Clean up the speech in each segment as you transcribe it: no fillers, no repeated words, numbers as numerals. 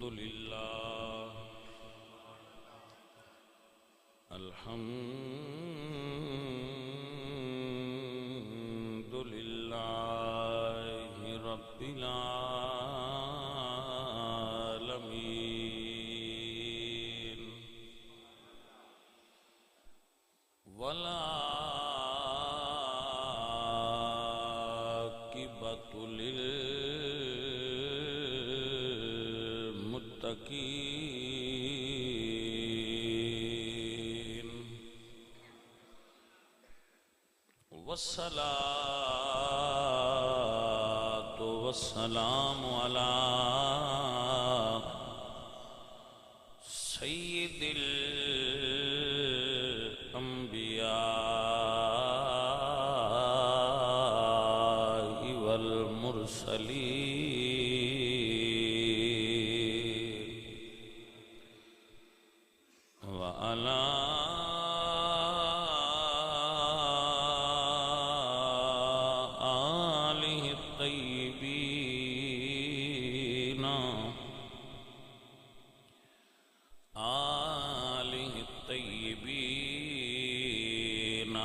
لله الحمد لله رب العالمين والعاقبة للمتقين والصلاة والسلام على سيد الأنبياء والمرسلين وعلى آله الطيبين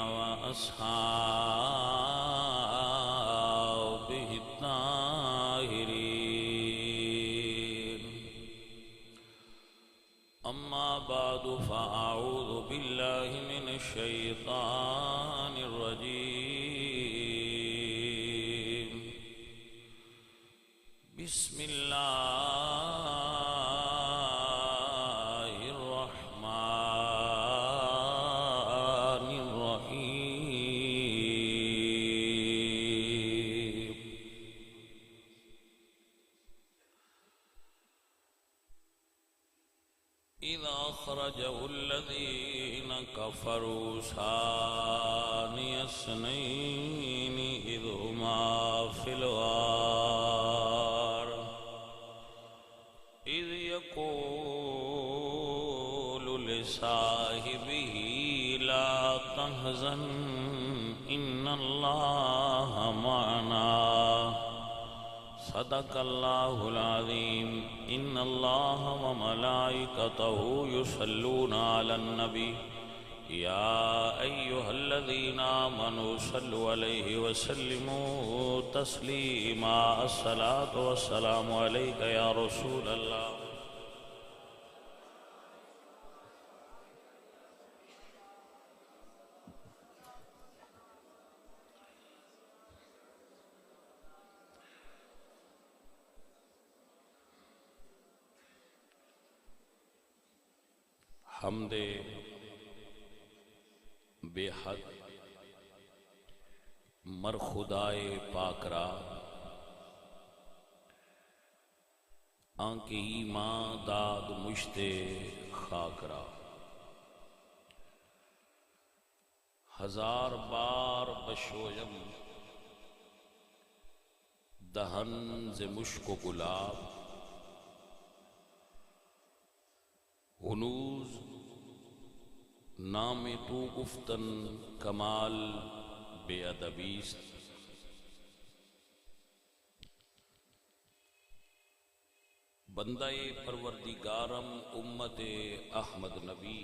وأصحابه الطاهرين أما بعد فأعوذ بالله من الشيطان الرجيم بسم الله الرحمن الرحيم إذا أخرجه الذين كفروا ثاني اثنين إذ هما في الغار إذ يقول لصاحبه لا تحزن إن الله معنا صدق الله العظيم إن الله وملائكته يصلون على النبي يا أيها الذين آمنوا صلوا عليه وسلموا تسليما الصلاة والسلام عليك يا رسول الله حمد بے حد مر خدائے پاک را آنکہ ایمان داد مشت خاک را ہزار بار بشویم دہن ز مشک و گلاب ہنوز نام تو گفتن کمال بے ادبیست بندہ پروردگارم امت احمد نبی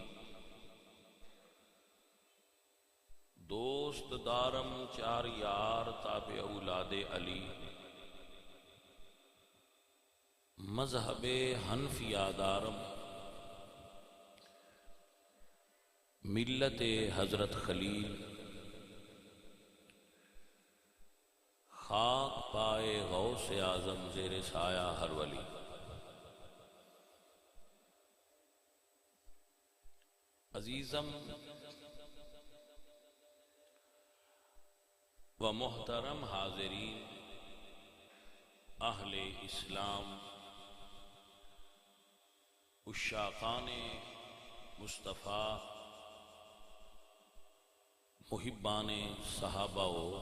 دوست دارم چار یار تابع اولاد علی مذہب حنفیہ دارم ملت حضرت خلیل خاک پائے غوث اعظم زیر سایہ ہر ولی عزیزم و محترم حاضرین اہل اسلام عشاقان مصطفیٰ محبان صحابہ و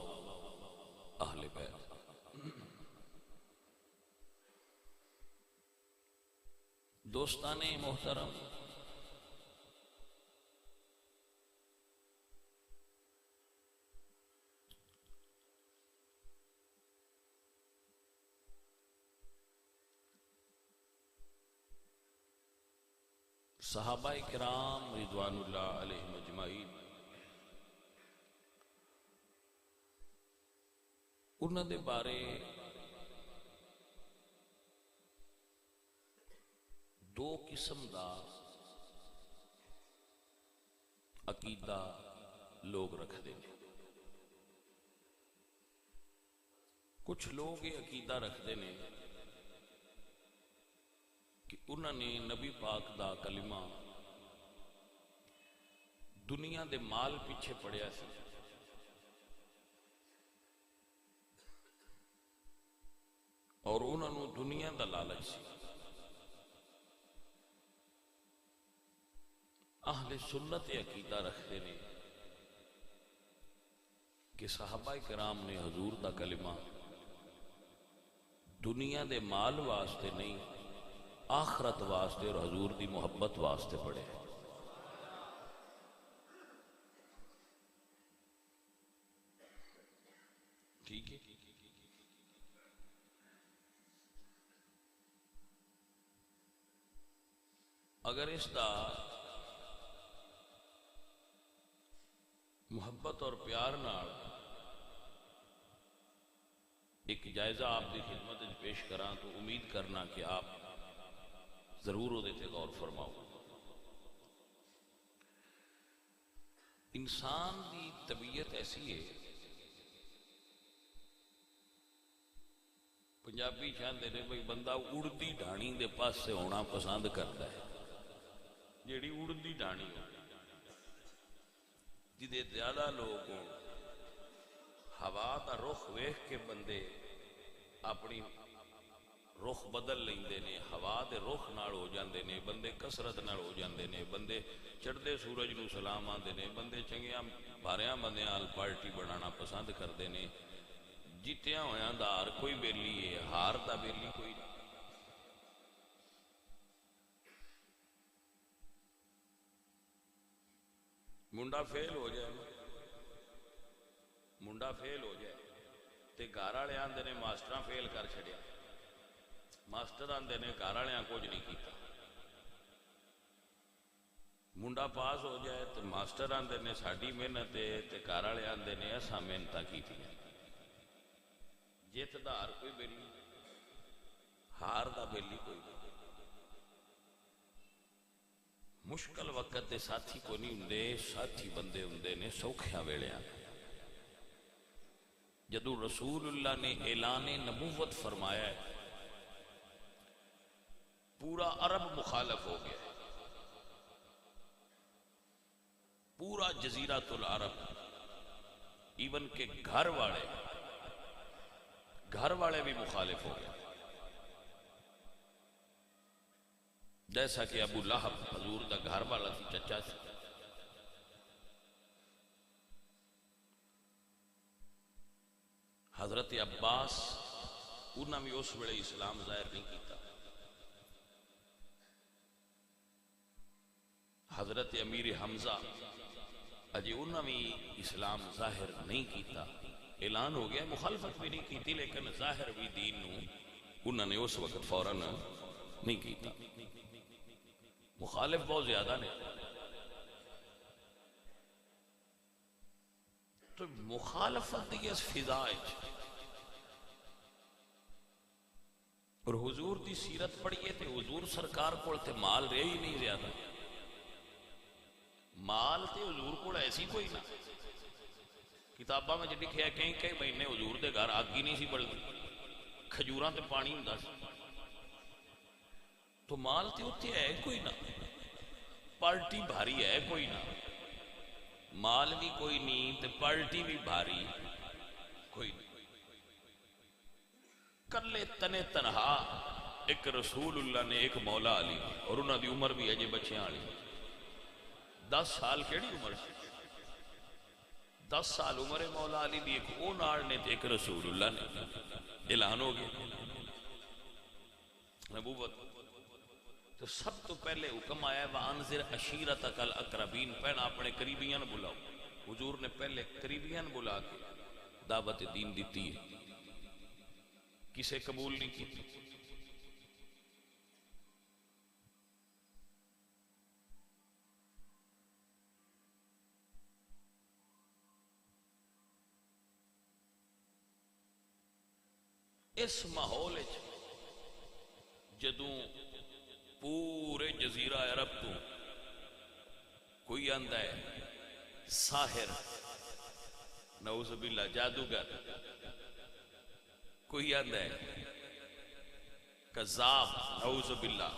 اہل بیت دوستان محترم صحابہ کرام رضوان اللہ علیہم اجمعین انہاں دے بارے دو قسم دا عقیدہ لوگ رکھ دیں. کچھ لوگ یہ عقیدہ رکھتے ہیں کہ انہوں نے نبی پاک دا کلمہ دنیا دے مال پیچھے پڑیا سی اور انہوں نے دنیا دا لالچ سی. اہل سنت عقیدہ رکھتے ہیں کہ صحابہ کرام نے حضور دا کلمہ دنیا دے مال واسطے نہیں آخرت واسطے اور حضور دی محبت واسطے پڑھے. ٹھیک ہے. اگر اس دا محبت اور پیار نال ایک جائزہ آپ کی خدمت میں پیش کراں تو امید کرنا کہ آپ ضرور وہ دیتے غور فرماؤ. انسان کی طبیعت ایسی ہے، پنجابی چاہتے ہیں بھئی بندہ اڑتی ڈھانی دے پاس سے ہونا پسند کرتا ہے. جیڑی اڑتی ڈھانی ہو جدے زیادہ لوگ ہوا دا رخ ویکھ کے بندے اپنی رخ بدل لیندے نے، ہوا دے رخ نال ہو جاندے نے، بندے کسرت نال ہو جاندے نے، بندے چڑھدے سورج نو سلام آندے نے، بندے چنگیاں بھاریاں بندیاں نال پارٹی بنانا پسند کردے نے. جیتیاں ہویاں دا ہر کوئی بیلی ہے، ہار دا بیلی کوئی نہیں. منڈا فیل ہو جائے منڈا فیل ہو جائے تے گھر والے آندے نے ماسٹراں فیل کر چھڑیا، ماسٹر آندے نے گھر والیاں کچھ نہیں کیتا. منڈا پاس ہو جائے تے ماسٹر آندے نے ساڈی محنت ہے تے گھر والے آندے نے اساں محنتاں کیتیاں. جیت دا ہر کوئی بیلی، ہار دا بیلی کوئی نہیں. مشکل وقت دے ساتھی کو نہیں ہوندے، ساتھی بندے ہوندے نے سوکھیاں ویلیاں. جدو رسول اللہ نے اعلان نبوت فرمایا ہے پورا عرب مخالف ہو گیا، پورا جزیرۃ العرب، ایون کہ گھر والے بھی مخالف ہو گئے. جیسا کہ ابو لہب حضور دا گھر والا سی، چچا سی. حضرت عباس انہاں بھی اس ویلے اسلام ظاہر نہیں کیتا. حضرت امیر حمزہ اجے انہاں بھی اسلام ظاہر نہیں کیتا. اعلان ہو گیا، مخالفت بھی نہیں کیتی لیکن ظاہر بھی دین نو انہاں نے اس وقت فوراً نہیں کیتا. مخالف بہت زیادہ نے. تو مخالفت دی اس فضا اور حضور دی سیرت پڑھیے تے حضور سرکار کو تے مال رہے ہی نہیں زیادہ. مال تے حضور کو ایسی کوئی نہ. کتاباں میں لکھیا ہے کئی مہینے حضور دے گھر اگ ہی نہیں سی بلدی، کھجوراں تے پانی ہوندا سی. تو مال تے اتنے ہے کوئی نہ، پارٹی بھاری ہے کوئی نہ. مال بھی کوئی نہیں تے پارٹی بھی بھاری کوئی نہیں. کلے تنے تنہا ایک رسول اللہ نے، ایک مولا علی، اور انہاں دی عمر بھی ہے جے بچیاں والی. 10 سال کیڑی عمر سی؟ 10 سال عمر مولا علی دی. ایک او نال نے تے ایک رسول اللہ نے. اعلان ہو گیا نبوت. تو سب تو پہلے حکم آیا ہے وَأَنذِرْ عَشِيرَتَكَ الْأَقْرَبِينَ، پہلا اپنے قریبیاں بلاؤ. حضور نے پہلے قریبیاں بلا کے دعوت دین دیتی ہے، کسے قبول نہیں کی. اس ماحول جدوں پورے جزیرہ عرب تو کوئی آندا ہے ساحر، نعوذ باللہ جادوگر، کوئی آندا ہے کذاب، نعوذ باللہ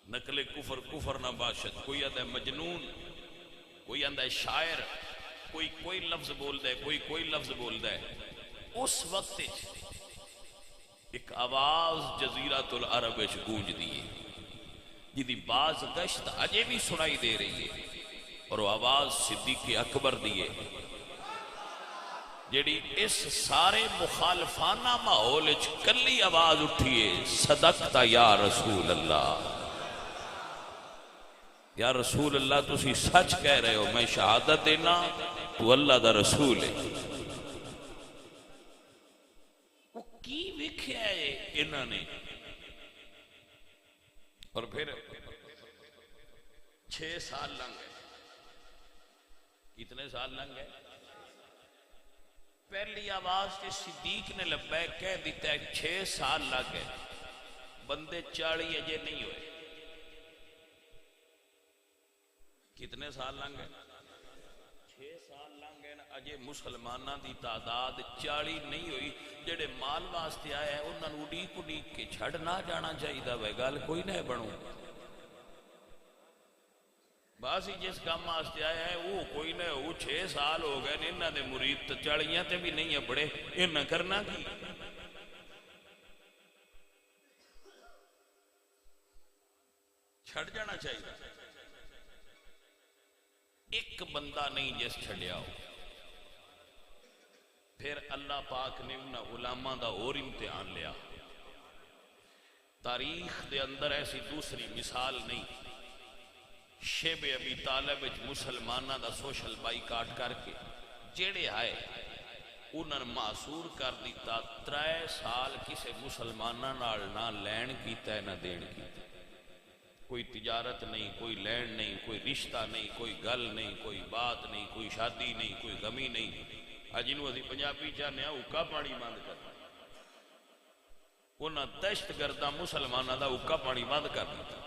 نقل کفر، کفر نہ باشد، کوئی آندا ہے مجنون، کوئی آندا ہے شاعر، کوئی لفظ بولدا ہے، کوئی لفظ بولدا ہے. اس وقت ایک آواز جزیرۃ العرب وچ گونج دیے جدی باز گشت اجے بھی سنائی دے رہی ہے، اور وہ آواز صدیق اکبر دیے جیڑی اس سارے مخالفانہ ماحول وچ کلی آواز اٹھیے، صدقت یا رسول اللہ، یا رسول اللہ تسی سچ کہہ رہے ہو، میں شہادت دینا تو اللہ دا رسول ہے. وہ کی وکھیا ہے انہوں نے. اور پھر 6 سال لنگ گئے. کتنے سال لنگ گئے؟ پہلی آواز کے صدیق نے لبیک کہہ دیتا ہے، 6 سال لگ گئے، بندے 40 اجے نہیں ہوئے. کتنے سال لنگ گئے؟ 6 سال لنگ گئے، اجے مسلمانہ دی تعداد 40 نہیں ہوئی. جڑے مال واسطے آئے ہیں انہوں نے اڈیک کے چھڑ نہ جانا چاہیے وے، گل کوئی نہ بنو. باسی جس کام واسطے آیا ہے وہ کوئی نہ، وہ 6 سال ہو گئے انہوں نے مرید تو 40 تے بھی نہیں بڑے، انہاں کرنا کی؟ چھڑ جانا چاہیے. ایک بندہ نہیں جس چھڑیا ہو. پھر اللہ پاک نے انہاں علماء دا اور امتحان لیا. تاریخ دے اندر ایسی دوسری مثال نہیں. شیب ابی طالب مسلمانہ دا سوشل بائیکاٹ کر کے جیڑے آئے انہوں نے معصور کر دیتا. 3 سال کسے مسلمانہ نال نہ لین کیتا ہے نہ دین کیتا. کوئی تجارت نہیں، کوئی لین نہیں، کوئی رشتہ نہیں، کوئی گل نہیں، کوئی بات نہیں، کوئی شادی نہیں، کوئی غمی نہیں. جنہوں اسی پنجابی چاہنے ہیں اوکا پانی بند کرنا، انہاں دہشت گردہ مسلمانہ دا اوکا پانی بند کر دیتا،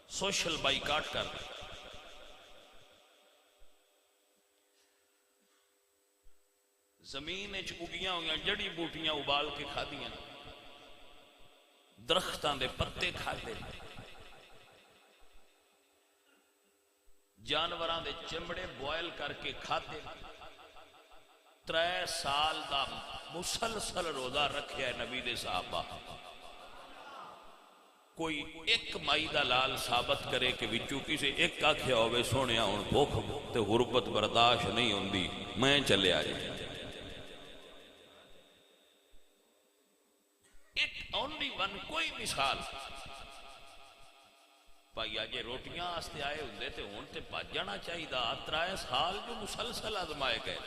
سوشل بائیکاٹ کر دیتا. زمین اگیاں ہوئیاں جڑی بوٹیاں ابال کے کھا دیاں، درختاں دے پتے کھا دے، جانوراں دے چمڑے بوائل کر کے کھا دے. 3 سال دا مسلسل روزہ رکھیا ہے نبی دے صحابہ. کوئی ایک مائی دا لال ثابت کرے کہ وچوں کسی ایک آکھیا ہوئے سونیا ہن بھوک تے غربت برداشت نہیں ہوندی میں چلے آئے. ایک اونلی ون کوئی مثال. بھائی آجے روٹیاں آستے آئے ہوندے تے ہون تے بچ جانا چاہیے. 3 سال جو مسلسل آزمائے گئے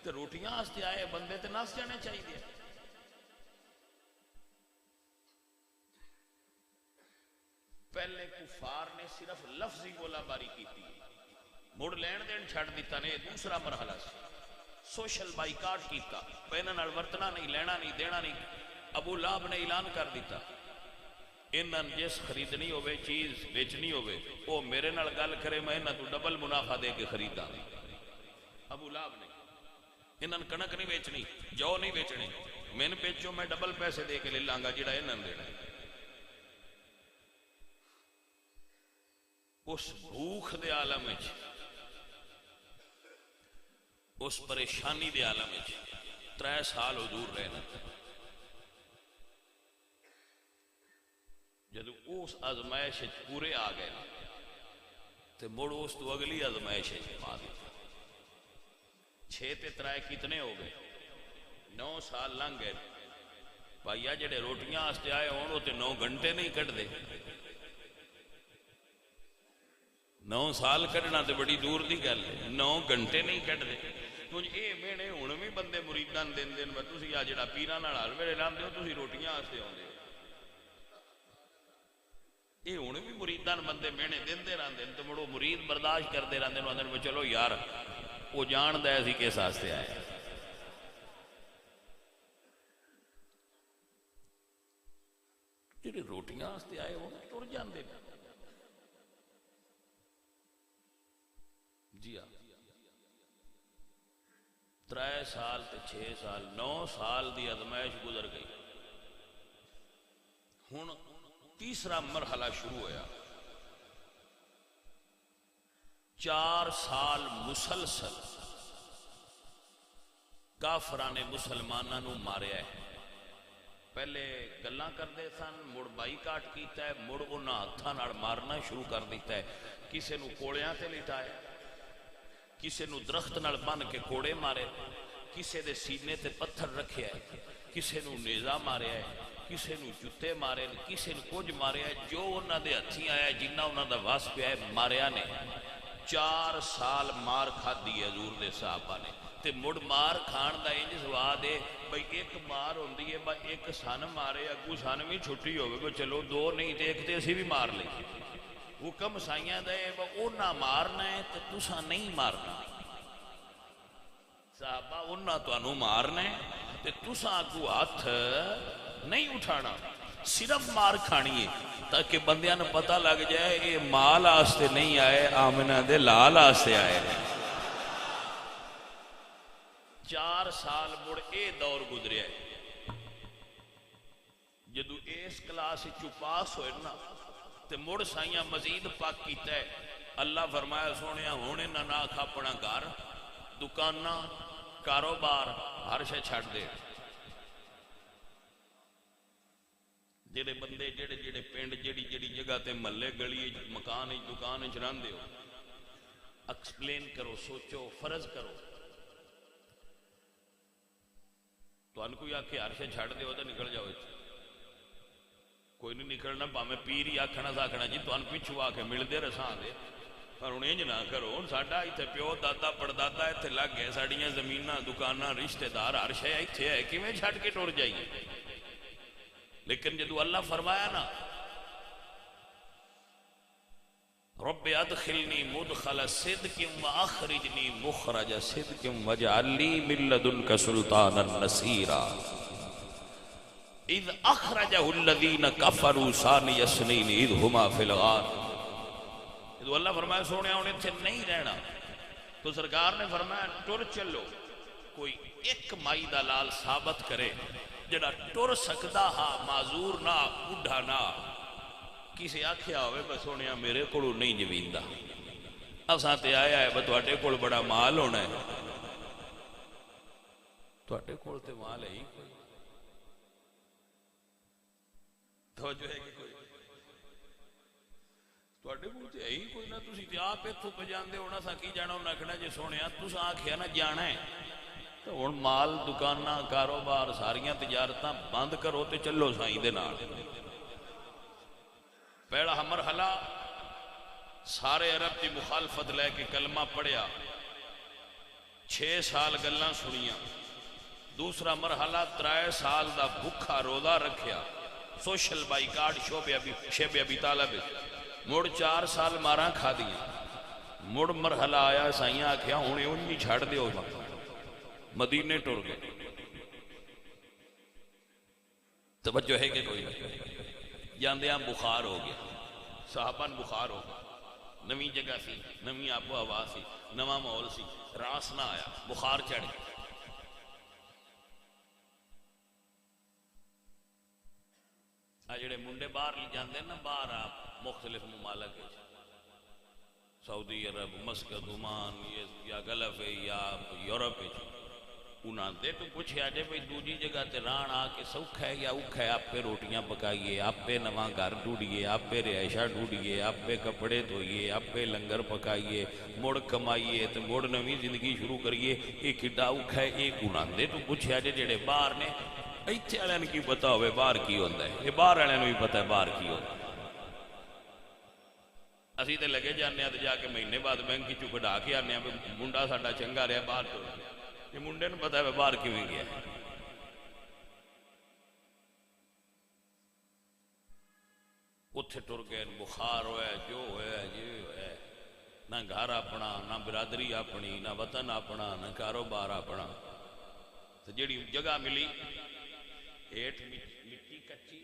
تے روٹیاں آستے آئے بندے تے ناس جانے چاہیے. پہلے کفار نے صرف لفظی گولا باری کی تھی، مڑ لین دین چھڑ دیتا نے. دوسرا مرحلہ سے سوشل بائیکاٹ کیتا، پہنن نال ورتنا نہیں، لینا نہیں، دینا نہیں. ابو لہب نے اعلان کر دیتا انہاں جس خریدنی ہوئے چیز بیچنی ہوئے وہ میرے نال گل کرے میں انہاں تو ڈبل منافع دے کے خریدا. ابو لہب نے انہاں کنک نہیں بیچنی، جو نہیں بیچنی، میں نے بیچو میں ڈبل پیسے دے کے لے لانگا جڑا انہاں دینا. اس بھوک دے عالم وچ، اس پریشانی دے عالم وچ 3 سال حضور رہنا. جدو اس آزمائش پورے آ گئے تو مڑ اس تو اگلی آزمائش پا دیتا. 6 تے 3 کتنے ہو گئے؟ 9 سال لنگ گئے. بھائیا جڑے روٹیاں آستے آئے ہوں وہ 9 گھنٹے نہیں کٹ دے. 9 سال کٹنا تو بڑی دور دی گل ہے، 9 گھنٹے نہیں کٹ دے. تجھ اے مینے ہن بھی بندے مریداں دن دن میں تسی آ جڑا پیراں نال حل ویلے لاندے ہو تسی روٹیاں آستے ہوندے ہو. یہ ہن بھی مریداں بندے مینے دن دے رہندے تو مڑو مرید برداشت کردے رہندے نو. چلو یار وہ جان دے سی کس واسطے آئے. روٹیاں واسطے آئے ہو تر جاندے نے جی ہاں 3 سال تے 6 سال 9 سال دی ازمائش گزر گئی ہن تیسرا مرحلہ شروع ہویا 4 سال مسلسل کافراں نے مسلماناں نو ماریا ہے پہلے گلاں کردے سن مڑ بائی کاٹ کیتا ہے مڑ انہاں ہتھاں نال مارنا شروع کر دیتا ہے کسے نو کوڑیاں تے لٹائے کسے نو درخت نال بن کے کوڑے مارے کسے دے سینے تے پتھر رکھے ہے کسے نو نیزہ ماریا ہے کسے نو جتے مارے کسے نو کچھ ماریا ہے جو انہاں دے ہتھیں آیا جنہ انہاں دا واس پیا ہے ماریا نے 4 سال مار کھادی ہے حضور دے صحابہ نے تے مڑ مار کھان دا انج سواد ہے بھئی ایک مار ہوندی ہے بھئی ایک سن مارے اگو سن بھی چھٹی ہوگی بھئی چلو 2 نہیں دیکھتے اسی بھی مار لیں حکم سائیاں دے اونا مارنا ہے تے تساں نہیں مارنا صحابہ اونا تو انو مارنا ہے تے تساں اگو ہاتھ نہیں اٹھانا صرف مار کھانی ہے تاکہ بندیاں نے پتہ لگ جائے یہ مال آستے نہیں آئے آمنہ دے لال آستے آئے 4 سال مڑ اے دور گزرے ہے جدو اس کلاس چپاس ہوئے نا تے مڑ سائیاں مزید پاک کیتا ہے اللہ فرمایا سونیا ہونے نہ اپنا گھر دکانہ کاروبار ہر شے چھڑ دے جڑے بندے جڑے پنڈ جڑی جگہ تے محلے گلی مکان دکان چراندے ہو ایکسپلین کرو سوچو فرض کرو تو ان کوئی آکے ہر شے چھڑ دے ہو تو نکل جاؤ کوئی نہیں نکلنا پاویں پیر ہی آکھنا ساکھنا جی تو ان پچھو آ کے مل دے رساں دے پر انہیں انج نہ کرو ساڈا ایتھے پیو دادا پڑدادا ایتھے لگ گئے ساڈیاں زمیناں دکاناں رشتہ دار ہر شے ایتھے ہے کیویں چھڈ کے ٹر جائیے لیکن جدو اللہ فرمایا نا رب ادخلنی مدخل صدق واخرجنی مخرج صدق واجعل لی من لدنک سلطانا نصیرا اذ اخرجہ الذین کفروا ثانی اثنین اذ ہما فی الغار جدو اللہ فرمایا سونے انہیں تھے نہیں رہنا تو سرکار نے فرمایا ٹر چلو کوئی ایک مائی دا لال ثابت کرے جڑا ٹر سکدا ہا معذور نہ بڈھا نہ کسی آکھیا ہوئے بس سونیا میرے کولو نہیں جویندا اساں تے آیا ہے تواڈے کول بڑا مال ہونا ہے تواڈے کول تے مال ہے ہی کوئی توجہ ہے کہ کوئی تواڈے کول تے ہے ہی کوئی نہ تسی تے آپ ایتھوں پجاندے ہونا سا کی جانا انہاں آکھنا جے سونیا تساں آکھیا نا جانا ہے تو ہن مال دکاناں کاروبار ساریاں تجارتاں بند کرو تے چلو سائیں دے نال پہلا مرحلہ سارے عرب کی مخالفت لے کے کلمہ پڑھیا 6 سال گلاں سنیاں دوسرا مرحلہ 3 سال دا بھکھا روزہ رکھیا سوشل بائیکاٹ شیب ابی طالب مڑ 4 سال ماراں کھا دیاں مڑ مرحلہ آیا سائیاں آکھیا ہونے انہی چھاڑ دے ہو مدینے ٹر گئے توجہ ہے کہ کوئی جاندیاں بخار ہو گیا صحابان بخار ہو گیا نوی جگہ سی نوی آب و ہوا سی نوا ماحول سی راس نہ آیا بخار چڑھ گیا جڑے منڈے باہر جاندے نا باہر آپ مختلف ممالک سعودی عرب مسقط عمان یا گلف یا یورپ انہاں دے تو پوچھے آجے بھئی دوجی جگہ تے ران آ کے سوکھا ہے یا اوکھا ہے آپ پہ روٹیاں پکائیے آپ پہ نواں گھر ڈھونڈیے آپ پہ رہائشہ ڈھونڈیے آپ پہ کپڑے دھوئیے آپ پہ لنگر پکائیے مڑ کمائیے تے مڑ نویں زندگی شروع کریے ایک کڈا اوکھا ہے ایک انہاں دے تو پوچھے آجے جڑے باہر نے ایتھے والے کی پتا ہوئے باہر کی ہوندا ہے یہ باہر والے بھی پتا ہے باہر کی ہوندا ہے اسی تے لگے جانے تے جا کے مہینے بعد بینک کی کڈا کے آنے منڈا ساڈا چنگا رہا باہر تو یہ منڈے نے پتا ہے باہر کیوں گیا اتھے ٹر گئے بخار ہوئے جو ہوئے یہ ہوئے نہ گھر اپنا نہ برادری اپنی نہ وطن اپنا نہ کاروبار اپنا تو جیڑی جگہ ملی ہیٹ مٹی کچی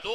2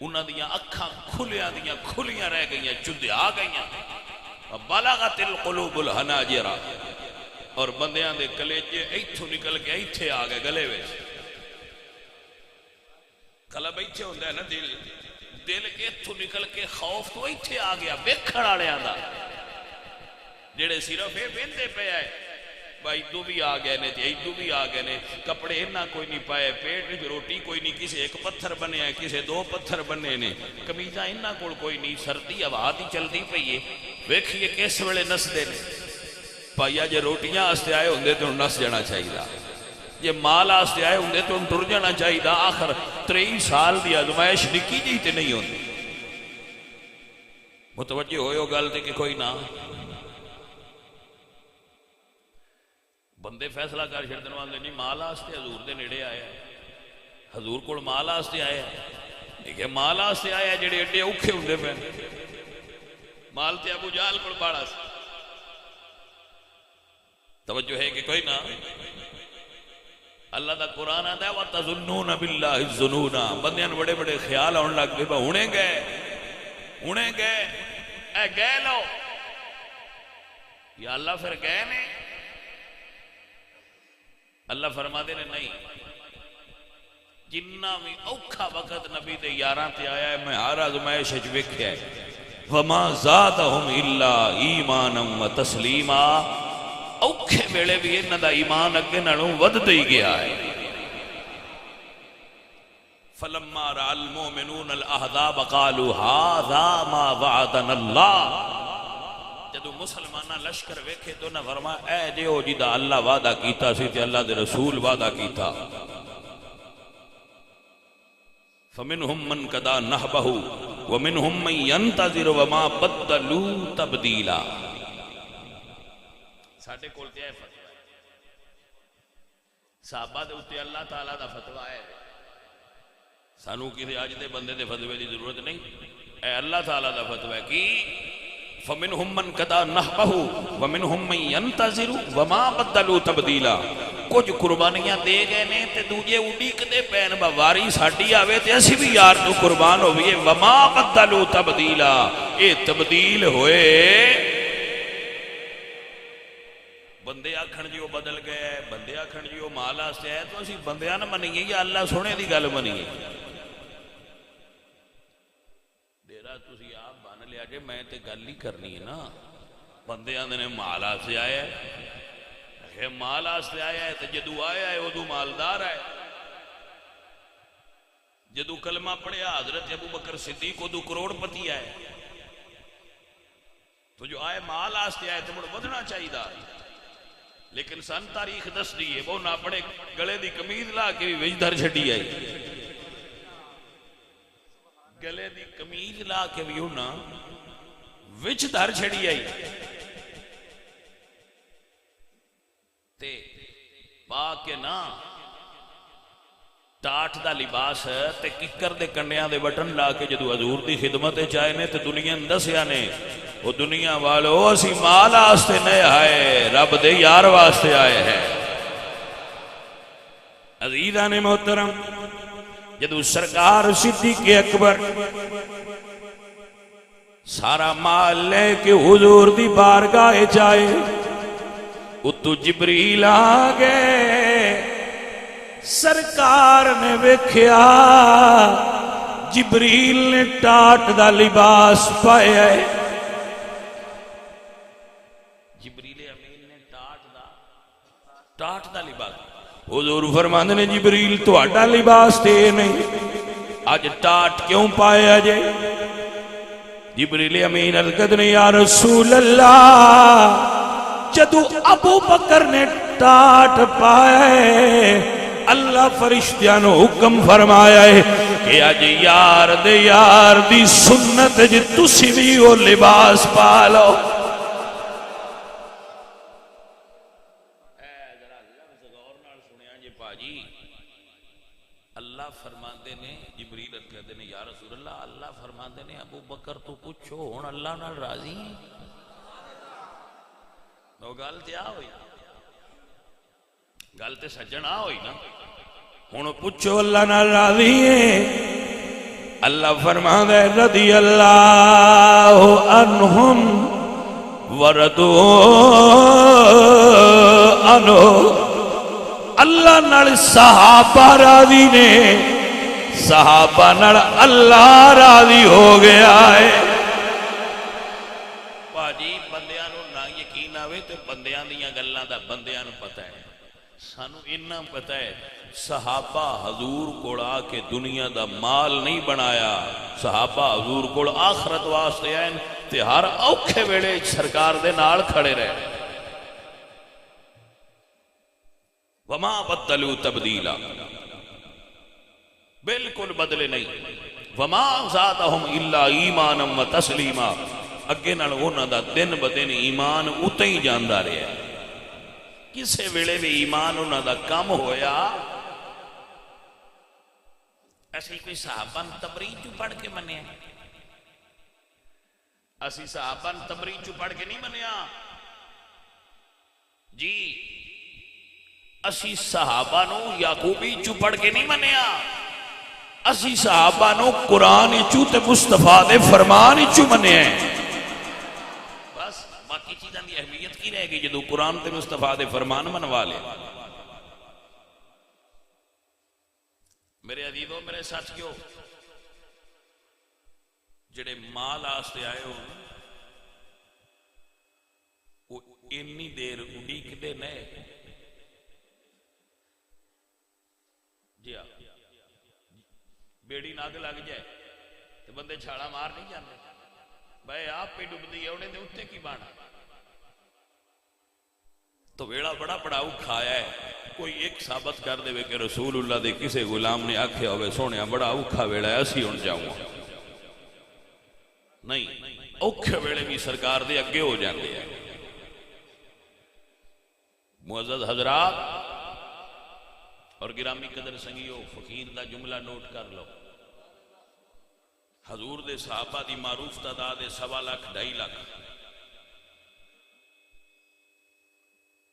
انہاں دیاں اکھاں کھلیاں دیاں کھلیاں رہ گئیاں، چندیا گئیاں، بلغت القلوب الحناجر، اور بندیاں دے کلیجے ایتھوں نکل کے ایتھے آ گئے گلے وچ۔ قلب ایتھے ہوندا ہے نا، دل ایتھوں نکل کے خوف تو ایتھے آ گیا ویکھن والیاں دا، جڑے صرف یہ ویندے پے آئے بھائی ادو بھی آ گئے نے، ادو بھی آ گئے نے، کپڑے اتنا کوئی نہیں پائے، پیٹ وچ روٹی کوئی نہیں، کسے ایک پتھر بنے ہے، کسے دو پتھر بنے نے، قمیضاں اتنا کول کوئی نہیں، سردی ہوا دی چلدی پئی ہے، ویکھیے کس ویلے نسدے نے۔ بھائیا جے روٹیاں واسطے آئے ہوندے تو نس جانا چاہیے، جے مال واسطے آئے ہوندے تو ٹر جانا چاہیے۔ آخر 23 سال دی آزمائش نکی جی تے نہیں ہوندی۔ متوجہ ہوئے گل تے کہ کوئی نہ؟ بندے فیصلہ کر چھڑدن والے نہیں، مال واسطے حضور دے نیڑے آیا، حضور کول مال واسطے آیا، دیکھے مال واسطے آیا جڑے ایڈے اوکھے ہوندے پے، مال تے ابو جہل کول باڑا سی۔ توجہ ہے کہ کوئی نہ؟ اللہ دا قرآن آتا ہے وَتَظُنُّونَ بِاللَّهِ الظُّنُونَ، بندیاں بڑے بڑے خیال آن لگ گئے، ہونے گئے اے گئے لو یا اللہ پھر گئے نے؟ اللہ فرما دے نے نہیں، جنہ بھی اوکھا وقت نبی دے یاراں تے آیا ہے میں ہر آزمائش وچ ویکھیا ہے، وَمَا زَادَهُمْ إِلَّا إِيمَانًا وَتَسْلِيمًا، اوکھے ویلے بھی انہاں دا ایمان اگے نالوں وددا ہی گیا ہے۔ فَلَمَّا رَأَى الْمُؤْمِنُونَ الْأَحْزَابَ قَالُوا هَذَا مَا وَعَدَنَا اللَّهُ، جدو مسلمانہ لشکر ویکھے تو نہ فرمایا اے جے او جدا اللہ وعدہ کیتا سی تے اللہ دے رسول وعدہ کیتا۔ فَمِنْهُمْ مَنْ قَضَىٰ نَحْبَهُ وَمِنْهُمْ مَنْ يَنْتَظِرُ وَمَا بَدَّلُوا تَبْدِيلًا۔ ساڈے کول تے اے فتوی ہے، صحابہ دے اوتے اللہ تعالیٰ دا فتوی ہے، سانو کسی اج دے بندے دے فتوی دی ضرورت نہیں، اے اللہ تعالیٰ دا فتوی ہے کہ فَمِنْهُمْ مَنْ قَضَىٰ نَحْبَهُ وَمِنْهُمْ مَنْ يَنْتَظِرُ وَمَا بَدَّلُوا تَبْدِيلًا، کچھ قربانیاں دے گئے نے تے دوجے اڈیکدے پین واری ساڈی آوے تے اسی بھی یار تو قربان ہوئیے، وَمَا بَدَّلُوا تَبْدِيلًا، اے تبدیل ہوئے، بندے آکھن جی وہ بدل گئے، بندے آکھن جی وہ مال واسطے ہے، تو اسی بندیاں نہ منیے یا اللہ سونے دی گل منیے؟ ڈیرا تسی آپ بن لیا کہ میں تے گل ہی کرنی ہے نا، بندیاں نے مال واسطے آیا ہے، مال واسطے آیا ہے تو جدو آیا ہے ادو مالدار ہے، جدو کلمہ پڑھیا حضرت ابو بکر صدیق ادو کروڑ پتی ہے، تو جو آئے مال واسطے آئے تو مڑ ودنا چاہیے، لیکن سن تاریخ دس دی ہے وہ نہ پڑے گلے دی قمیض لا کے بھی وچ دھر چھڈی آئی، گلے دی قمیض لا کے بھی نہ وچ دھر چھڈی آئی، تے پا کے نا ٹاٹ دا لباس تے ککر دے کنڈیاں دے بٹن لا کے جدو حضور دی خدمت چاہے نے تے دنیا دسیا نے وہ دنیا والو اسی مال واسطے نہیں آئے، رب دے یار واسطے آئے ہیں۔ عزیزان محترم، جدو سرکار صدیق اکبر سارا مال لے کے حضور دی بارگاہ جائے، اتو جبریل آگئے، سرکار نے ویکھیا جبریل نے ٹاٹ دا لباس پایا ہے، جبریل امین نے ٹاٹ دا لباس، حضور فرماندے نے جبریل تو اڈا لباس تے نہیں، آج ٹاٹ کیوں پایا جے؟ جبریل امین عرض نے یا رسول اللہ جدو ابو بکر نے ٹاٹ پائے اللہ فرشتیاں نو حکم فرمایا ہے کہ آج یار دے یار دی سنت جی تسی بھی وہ لباس پالو۔ اللہ فرماندے نے جبریل کہتے نے یا رسول اللہ، اللہ فرماندے نے ابو بکر تو پوچھو ہن اللہ نال راضی وہ گل تے آ ہوئی، گل تے سجن آ ہوئی نا، ہن پوچھو اللہ نال راضی ہے؟ اللہ فرماتا ہے رضی اللہ عنہم وردوا عنہ، اللہ نال صحابہ راضی نے، صحابہ نال اللہ راضی ہو گیا ہے۔ باجی بندیاں نو نہ یقین آوے تے بندیاں دیاں گلاں دا بندیاں نو پتہ ہے، سانو اتنا پتہ ہے صحابہ حضور کو آ کے دنیا دا مال نہیں بنایا، صحابہ حضور کو آخرت واسطے آئے تے ہر اوکھے ویلے سرکار دے نال کھڑے رہے۔ وما بدلوا تبدیلا، بالکل بدلے نہیں۔ وما زادہم الا ایمانا و تسلیما، اگے نال انہاں دا دن بدن ایمان اتے ہی جاندا رہیا، کسے ویلے بھی ایمان انہاں دا کم ہویا۔ اسی کوئی صحابہ تبریج چو پڑھ کے منیا، اسی صحابہ تبریج چو پڑھ کے نہیں منیا جی، اسی صحابہ نو یعقوبی چو پڑھ کے نہیں منیا، اسی صحابہ نو قرآن چو تے مصطفیٰ دے فرمان چو منیا ہے۔ بس باقی چیزاں دی اہمیت کی رہے گی جدو قرآن تے مصطفیٰ دے فرمان منوا لے۔ میرے عزیزوں، میرے ساتھیوں، جڑے مال آستے آئے ہو وہ اتنی دیر اڈیکتے نہیں جی ہاں، بیڑی ناگ لگ جائے تو بندے چھاڑا مار نہیں جاندے، بھائی آپ پہ ڈوب دی ہے انہیں دے اٹھے کی بانا، تو ویڑا بڑا پڑاؤ کھایا ہے۔ کوئی ایک ثابت کر دے کہ رسول اللہ دے کسے غلام نے آکھیا ہوئے سونے بڑا اوکھا ویڑا ہے اسی ہن جاؤں نہیں، اوکھے ویڑے بھی سرکار دے اگے ہو جاندے ہیں۔ معزز حضرات اور گرامی قدر سنگیو، فقیر دا جملہ نوٹ کر لو، حضور دے صحابہ دی معروف تعداد 1.25 لاکھ 2.5 لاکھ،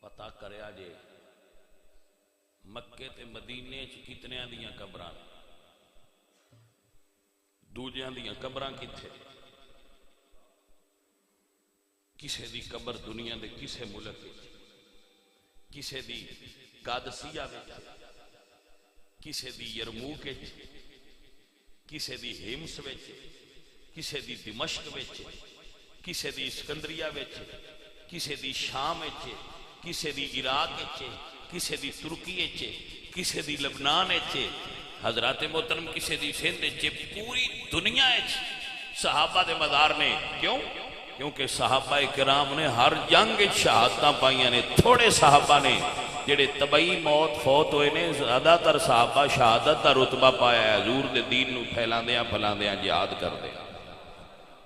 پتہ کریا جے مکے تے مدینے چ کتنیاں دیاں قبراں، دوجیاں دیاں قبراں کتھے، کسے دی قبر دنیا دے کسے ملک وچ، کسے دی قادسیہ وچ، کسے دی یرموک وچ، کسے دی ہمس وچ، کسے دی دمشق وچ، کسے دی اسکندریہ وچ، کسے دی شام وچ، کسے دی عراق وچ، کسے دی ترکی وچ، کسے دی لبنان وچ، حضرات محترم کسے دی سندھ وچ، پوری دنیا وچ صحابہ دے مزار نے۔ کیوں؟ کیونکہ صحابہ کرام نے ہر جنگ شہادتاں پائیاں نے، تھوڑے صحابہ نے جڑے طبعی موت فوت ہوئے نے، زیادہ تر صحابہ شہادت دا رتبہ پایا ہے، حضور دے دین نو پھیلاندیاں پھلاندیاں جہاد کردے۔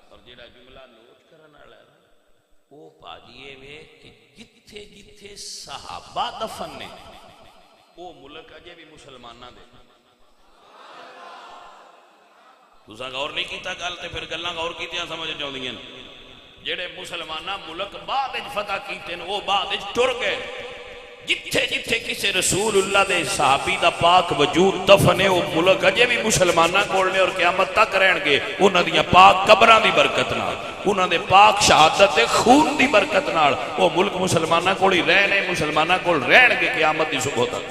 اور جڑا جملہ نوٹ کرنا ہے وہ پاجیے وے کہ جتھے جتھے صحابہ دفن نے وہ ملک اجے بھی مسلمانہ دے۔ تساں غور نہیں کیتا گل تے پھر گلاں غور کیتیاں سمجھ جاؤندیاں، جڑے مسلمانہ ملک بعد وچ فتح کیتے ہیں وہ بعد وچ ٹر گئے۔ جتھے جتھے کسے رسول اللہ دے صحابی دا پاک وجود دفن ہے وہ ملک اجے بھی مسلمانہ کول نے اور قیامت تک رہن گے، انہاں دیاں پاک قبراں دی برکت نال، انہاں دے پاک شہادت دے خون دی برکت نال وہ ملک مسلمانہ کول ہی رہنے، مسلمانہ کول رہن گے قیامت دی صبح تک۔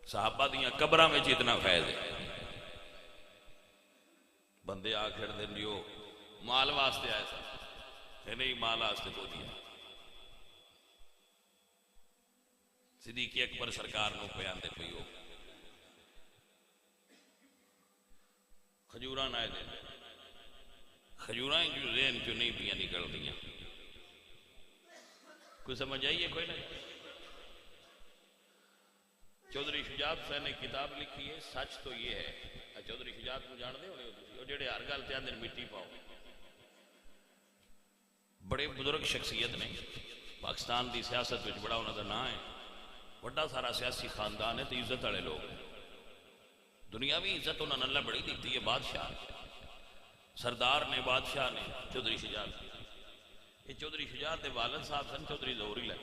صحابہ دیاں قبراں وچ اتنا فیض ہے۔ بندے آ کھڑ دین دیو مال واسطے آئے سا نہیں، مال واسطے کو دیا۔ صدیق اکبر سرکار نو بیان دے پئی ہو کھجوراں نہ دے، کھجوراں جو ذہن چوں نہیں پیاں نکل دیاں، کوئی سمجھ آئیے کوئی نہیں؟ چودھری شجاعت صاحب نے کتاب لکھی ہے سچ تو یہ ہے۔ چودھری شجاعت کو جان دے ہونے وہ جڑے ہر گل تے آندے مٹی پاؤ، بڑے بزرگ شخصیت نے، پاکستان دی سیاست وچ بڑا انہاں دا نام ہے، بڑا سارا سیاسی خاندان ہے تے عزت والے لوگ، دنیاوی عزت انہاں نے اللہ بڑی دیتی ہے۔ بادشاہ سردار نے، بادشاہ نے، چودھری شجاعت، یہ چودھری شجاعت دے والد صاحب سن چودھری ظہور ہی لے،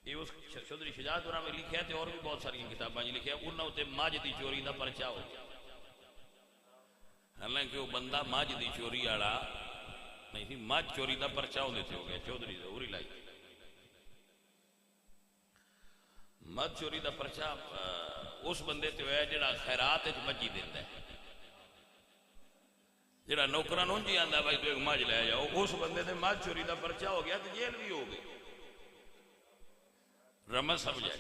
یہ اس چودھری شجاعت ہونا میں لکھا ہے تے اور بھی بہت ساری کتاباں لکھا ہے انہوں تے ماج دی چوری دا پرچا ہو گیا حالانکہ وہ بندہ ماج دی چوری والا نہیں سی ماج چوری دا پرچا ہونے سے ہو گیا چودھری ظہوری لائی ماج چوری دا پرچا اس بندے تے ہویا جڑا خیرات وچ مجھی دیندا ہے جڑا نوکراں نوں جی آندا بھائی تو ایک ماج لے جاؤ اس بندے تے ماج چوری دا پرچا ہو گیا تے جیل بھی ہو گئی رمز سمجھے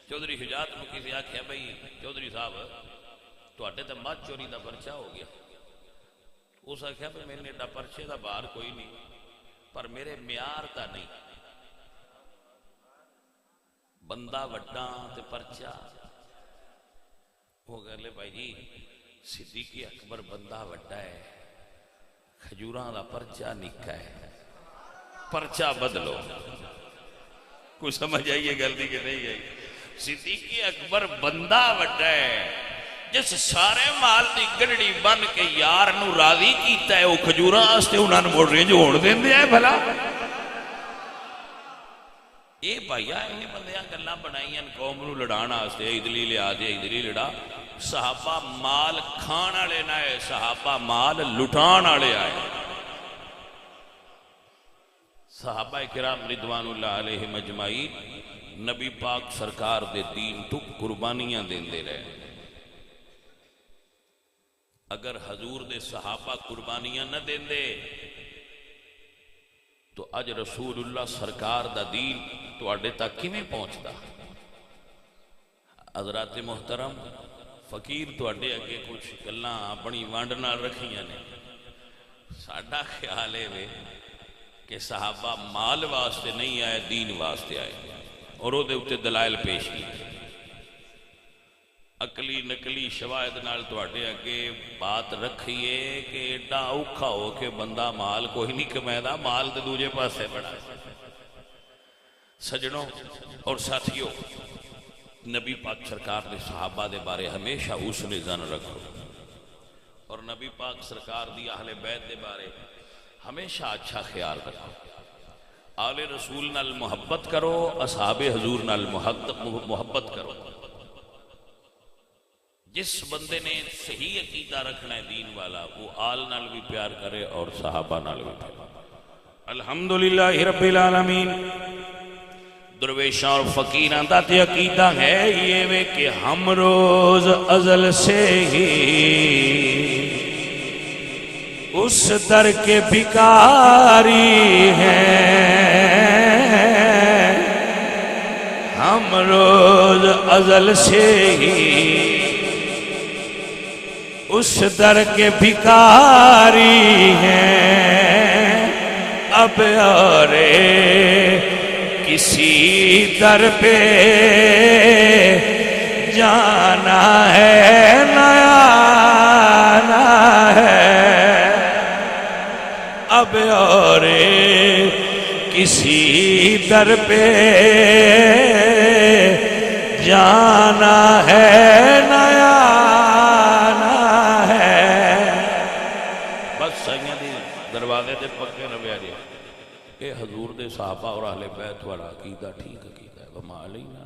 چودھری شجاعت نو کسی آکھیا بھائی چودھری صاحب تواڈے تے ماج چوری دا پرچا ہو گیا اس آکھیا بھائی میرے ایڈا پرچے دا بار کوئی نہیں پر میرے معیار دا نہیں بندہ وڈا تے پرچا وہ کہہ لے بھائی جی صدیق اکبر بندہ وڈا ہے کھجوراں دا پرچا نکا ہے پرچا بدلو کوئی سمجھ آئیے غلطی کہ نہیں آئی صدیق اکبر بندہ وڈا ہے جس سارے مال دی گڑڑی بن کے یار نو راضی کیتا ہے وہ کھجوراں واسطے انہاں نوں موڑ رینج ہوڑ دیندے ہیں بھلا اے بھائیا یہ بندیاں گلاں بنائیاں قوم نو لڑان واسطے ادلی لیا دے ادلی لڑا صحابہ مال کھان والے نہ ہے صحابہ مال لٹان والے آئے صحابہ کرام رضوان اللہ علیہم اجمعین نبی پاک سرکار دے دین تو قربانیاں دیندے رہے اگر حضور دے صحابہ قربانیاں نہ دیندے تو اج رسول اللہ سرکار دا دین تو اڈے تک کیویں پہنچدا حضرات محترم فقیر تو اڈے اگے کچھ گلاں اپنی وانڈ نال رکھیاں نے ساڈا خیال ہے کہ صحابہ مال واسطے نہیں آئے دین واسطے آئے اور وہ دے اتے دلائل پیش کی عقلی نقلی شواہد نال تواڈے اگے بات رکھیے کہ ایڈا اوکھا ہو کہ بندہ مال کوئی نہیں کمیدا مال تے دوجے پاسے بڑا سجنوں اور ساتھیوں نبی پاک سرکار نے صحابہ دے بارے ہمیشہ حسن ظن رکھو اور نبی پاک سرکار دی اہل بیت دے بارے ہمیشہ اچھا خیال رکھو آل رسول نال محبت کرو اصحاب حضور نال محبت کرو جس بندے نے صحیح عقیدہ رکھنا ہے دین والا وہ آل نال بھی پیار کرے اور صحابہ نال بھی پیار الحمدللہ رب العالمین درویشاں اور فقیراں دا تے عقیدہ ہے یہ وے کہ ہم روز ازل سے ہی اس در کے بھکاری ہیں ہم روز ازل سے ہی اس در کے بھکاری ہیں اب اور کسی در پہ جانا ہے نیا آنا ہے اب اور کسی در پہ جانا ہے نیا دروازے دے پکے نبی آجے اے حضور دے صحابہ اور اہل بیت والا عقیدہ ٹھیک عقیدہ ہے وما علینا